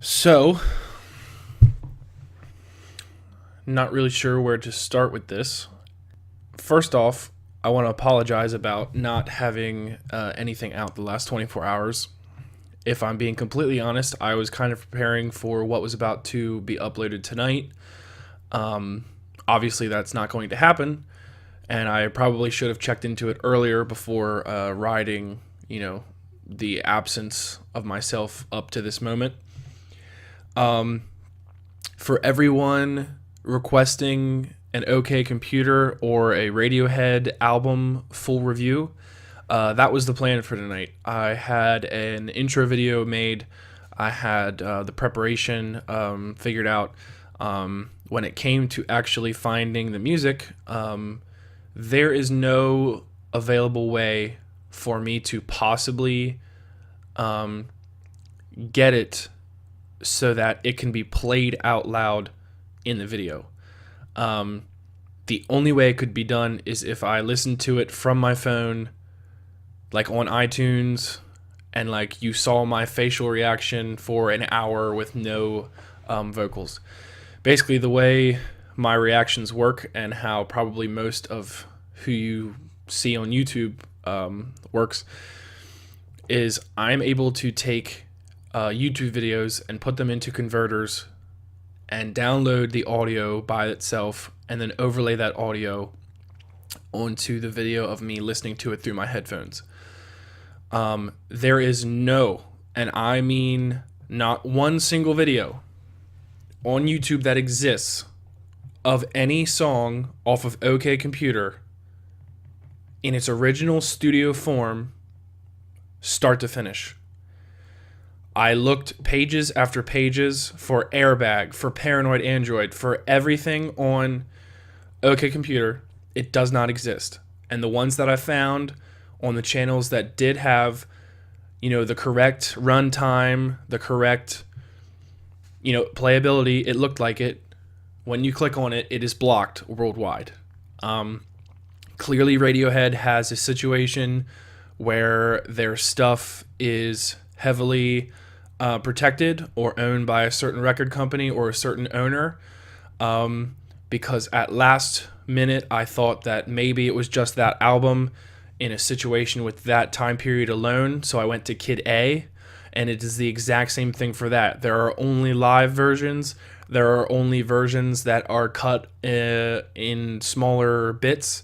So, not really sure where to start with this. First off, I want to apologize about not having anything out the last 24 hours. If I'm being completely honest, I was kind of preparing for what was about to be uploaded tonight. Obviously, that's not going to happen, and I probably should have checked into it earlier before riding, the absence of myself up to this moment. For everyone requesting an OK Computer or a Radiohead album full review, that was the plan for tonight. I had an intro video made. I had the preparation figured out. When it came to actually finding the music, there is no available way for me to possibly get it so that it can be played out loud in the video. The only way it could be done is if I listened to it from my phone, like on iTunes, and like you saw my facial reaction for an hour with no vocals. Basically, the way my reactions work and how probably most of who you see on YouTube works is I'm able to take YouTube videos and put them into converters and download the audio by itself and then overlay that audio onto the video of me listening to it through my headphones. There is no, and I mean not one single video on YouTube that exists of any song off of OK Computer in its original studio form, start to finish. I looked pages after pages for Airbag, for Paranoid Android, for everything on OK Computer. It does not exist. And the ones that I found on the channels that did have, the correct runtime, the correct, playability, it looked like it. When you click on it, it is blocked worldwide. Clearly, Radiohead has a situation where their stuff is heavily protected or owned by a certain record company or a certain owner, because at last minute I thought that maybe it was just that album in a situation with that time period alone, so I went to Kid A, and it is the exact same thing for that. There are only live versions. There are only versions that are cut in smaller bits.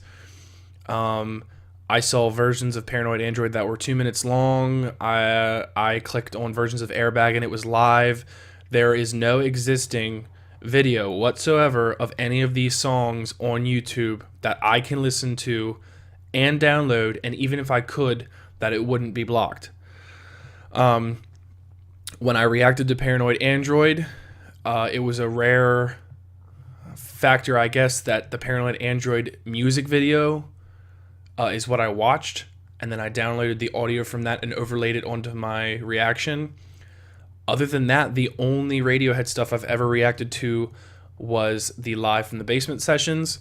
I saw versions of Paranoid Android that were 2 minutes long. I clicked on versions of Airbag and it was live. There is no existing video whatsoever of any of these songs on YouTube that I can listen to and download, and even if I could, that it wouldn't be blocked. When I reacted to Paranoid Android, it was a rare factor, I guess, that the Paranoid Android music video is what I watched, and then I downloaded the audio from that and overlaid it onto my reaction. Other than that, the only Radiohead stuff I've ever reacted to was the Live from the Basement sessions,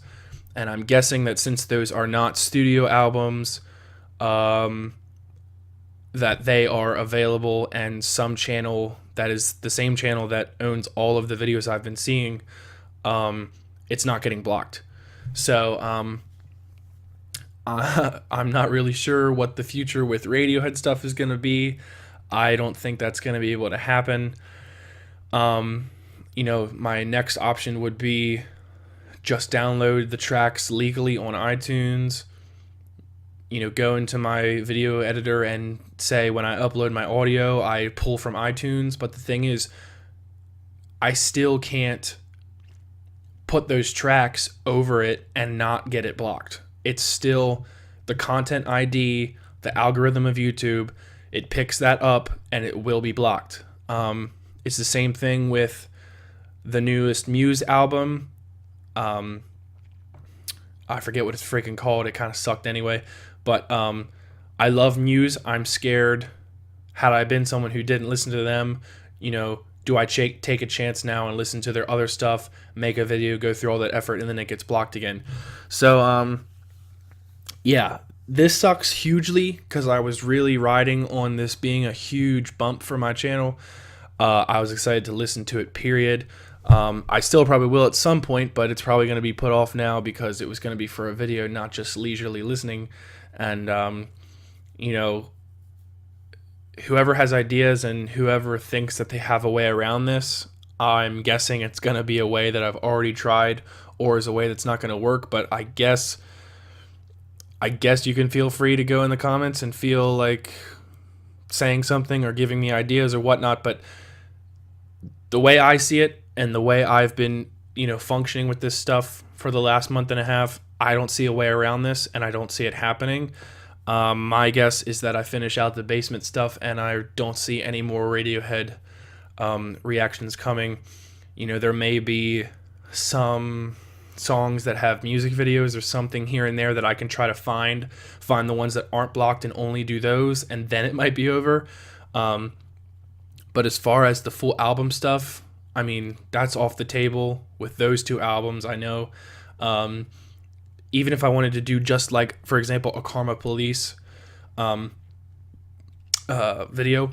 and I'm guessing that since those are not studio albums, that they are available, and some channel that is the same channel that owns all of the videos I've been seeing, it's not getting blocked. So, I'm not really sure what the future with Radiohead stuff is going to be. I don't think that's going to be able to happen. My next option would be just download the tracks legally on iTunes. Go into my video editor and say when I upload my audio, I pull from iTunes. But the thing is, I still can't put those tracks over it and not get it blocked. It's still the content ID, the algorithm of YouTube. It picks that up and it will be blocked. It's the same thing with the newest Muse album. I forget what it's freaking called. It kind of sucked anyway. But I love Muse. I'm scared. Had I been someone who didn't listen to them, do I take a chance now and listen to their other stuff, make a video, go through all that effort, and then it gets blocked again? So, yeah, this sucks hugely because I was really riding on this being a huge bump for my channel. I was excited to listen to it, period. I still probably will at some point, but it's probably going to be put off now because it was going to be for a video, not just leisurely listening. And, you know, whoever has ideas and whoever thinks that they have a way around this, I'm guessing it's going to be a way that I've already tried or is a way that's not going to work. But I guess you can feel free to go in the comments and feel like saying something or giving me ideas or whatnot. But the way I see it and the way I've been, functioning with this stuff for the last month and a half, I don't see a way around this, and I don't see it happening. My guess is that I finish out the basement stuff and I don't see any more Radiohead reactions coming. There may be some songs that have music videos or something here and there that I can try to find the ones that aren't blocked and only do those, and then it might be over. But as far as the full album stuff, I mean, that's off the table with those two albums, I know. Even if I wanted to do just like, for example, a Karma Police video,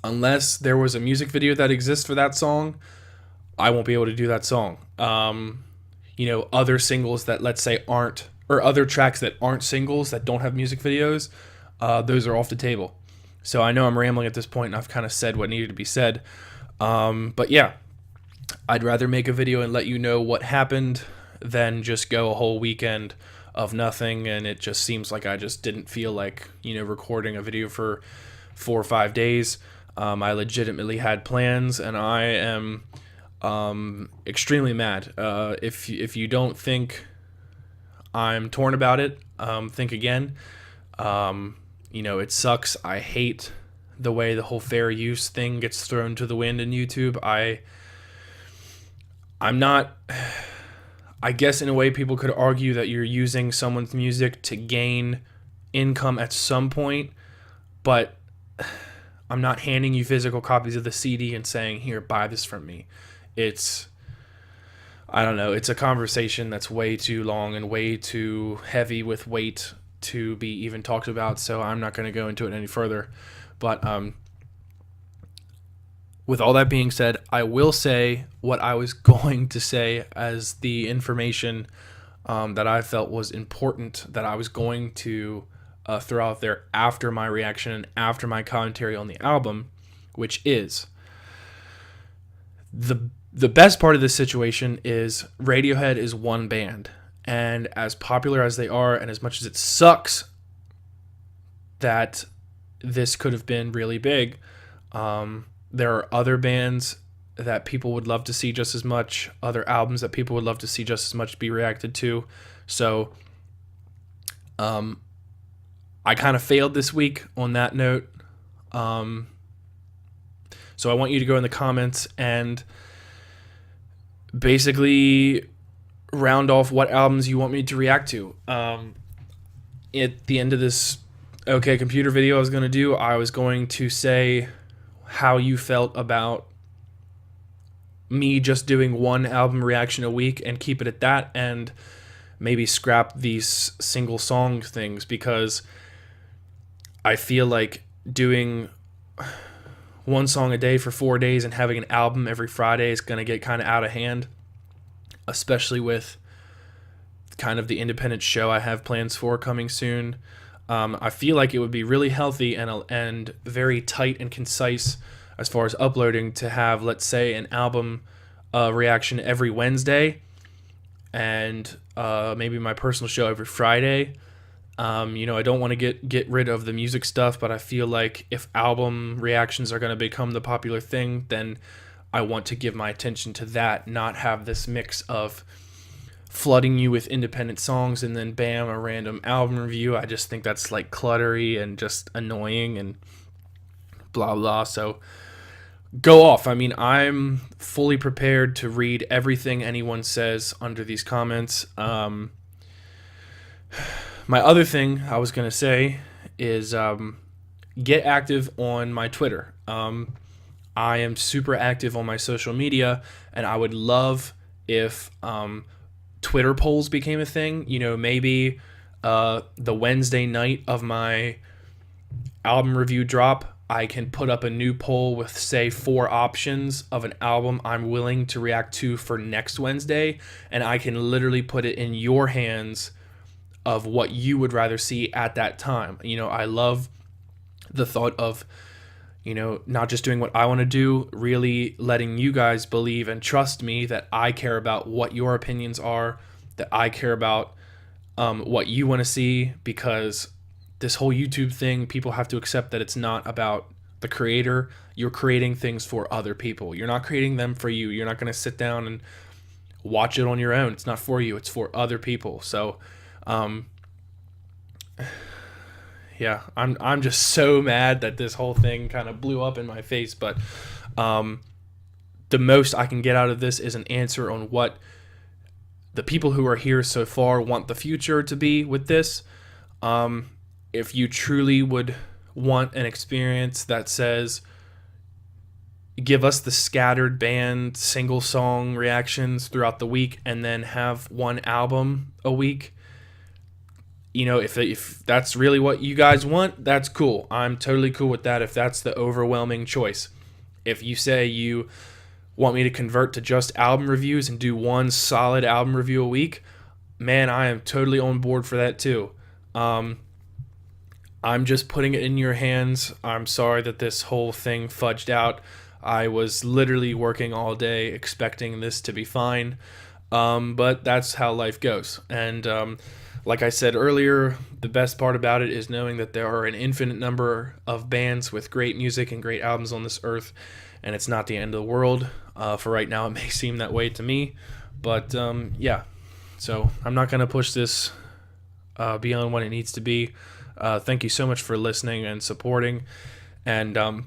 unless there was a music video that exists for that song, I won't be able to do that song. Other singles that, let's say, aren't, or other tracks that aren't singles that don't have music videos, those are off the table. So I know I'm rambling at this point, and I've kind of said what needed to be said. But yeah, I'd rather make a video and let you know what happened than just go a whole weekend of nothing, and it just seems like I just didn't feel like, recording a video for 4 or 5 days. I legitimately had plans, and I am extremely mad. If you don't think I'm torn about it, think again. It sucks. I hate the way the whole fair use thing gets thrown to the wind in YouTube. I'm not, I guess in a way people could argue that you're using someone's music to gain income at some point, but I'm not handing you physical copies of the CD and saying, here, buy this from me. I don't know, it's a conversation that's way too long and way too heavy with weight to be even talked about, so I'm not going to go into it any further. But with all that being said, I will say what I was going to say as the information that I felt was important that I was going to throw out there after my reaction and after my commentary on the album, which is the best part of this situation is Radiohead is one band. And as popular as they are, and as much as it sucks that this could have been really big, there are other bands that people would love to see just as much, other albums that people would love to see just as much be reacted to. So I kind of failed this week on that note. So I want you to go in the comments and basically round off what albums you want me to react to. At the end of this OK Computer video I was going to do, I was going to say how you felt about me just doing one album reaction a week and keep it at that, and maybe scrap these single song things, because I feel like doing one song a day for 4 days and having an album every Friday is going to get kind of out of hand, especially with kind of the independent show I have plans for coming soon. I feel like it would be really healthy and very tight and concise as far as uploading to have, let's say, an album reaction every Wednesday and maybe my personal show every Friday. I don't want to get rid of the music stuff, but I feel like if album reactions are going to become the popular thing, then I want to give my attention to that, not have this mix of flooding you with independent songs and then bam, a random album review. I just think that's like cluttery and just annoying and blah blah. So go off. I mean, I'm fully prepared to read everything anyone says under these comments. My other thing I was going to say is get active on my Twitter. I am super active on my social media, and I would love if Twitter polls became a thing. Maybe the Wednesday night of my album review drop, I can put up a new poll with, say, 4 options of an album I'm willing to react to for next Wednesday, and I can literally put it in your hands of what you would rather see at that time. I love the thought of, not just doing what I want to do, really letting you guys believe and trust me that I care about what your opinions are, that I care about what you want to see, because this whole YouTube thing, people have to accept that it's not about the creator. You're creating things for other people. You're not creating them for you. You're not going to sit down and watch it on your own. It's not for you. It's for other people. So, yeah, I'm just so mad that this whole thing kind of blew up in my face. But the most I can get out of this is an answer on what the people who are here so far want the future to be with this. If you truly would want an experience that says, give us the scattered band single song reactions throughout the week and then have one album a week, if that's really what you guys want, that's cool. I'm totally cool with that if that's the overwhelming choice. If you say you want me to convert to just album reviews and do one solid album review a week, man, I am totally on board for that too. I'm just putting it in your hands. I'm sorry that this whole thing fudged out. I was literally working all day expecting this to be fine, but that's how life goes. And like I said earlier, the best part about it is knowing that there are an infinite number of bands with great music and great albums on this earth, and it's not the end of the world. For right now, it may seem that way to me, but yeah. So I'm not going to push this beyond what it needs to be. Thank you so much for listening and supporting and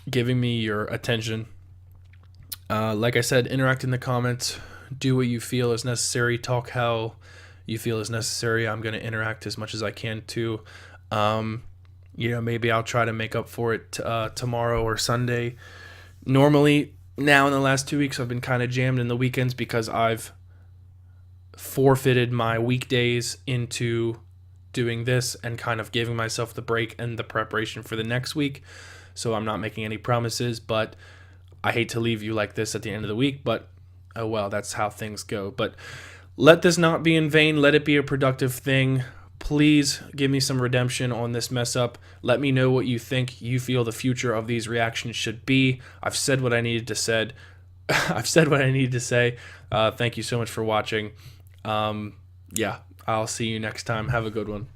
giving me your attention. Like I said, interact in the comments. Do what you feel is necessary. Talk how you feel is necessary. I'm going to interact as much as I can too. Maybe I'll try to make up for it tomorrow or Sunday. Normally, now in the last 2 weeks, I've been kind of jammed in the weekends because I've forfeited my weekdays into doing this and kind of giving myself the break and the preparation for the next week. So I'm not making any promises, but I hate to leave you like this at the end of the week, but oh well, that's how things go. But let this not be in vain. Let it be a productive thing. Please give me some redemption on this mess up. Let me know what you think you feel the future of these reactions should be. I've said what I needed to say. Thank you so much for watching. Yeah, I'll see you next time. Have a good one.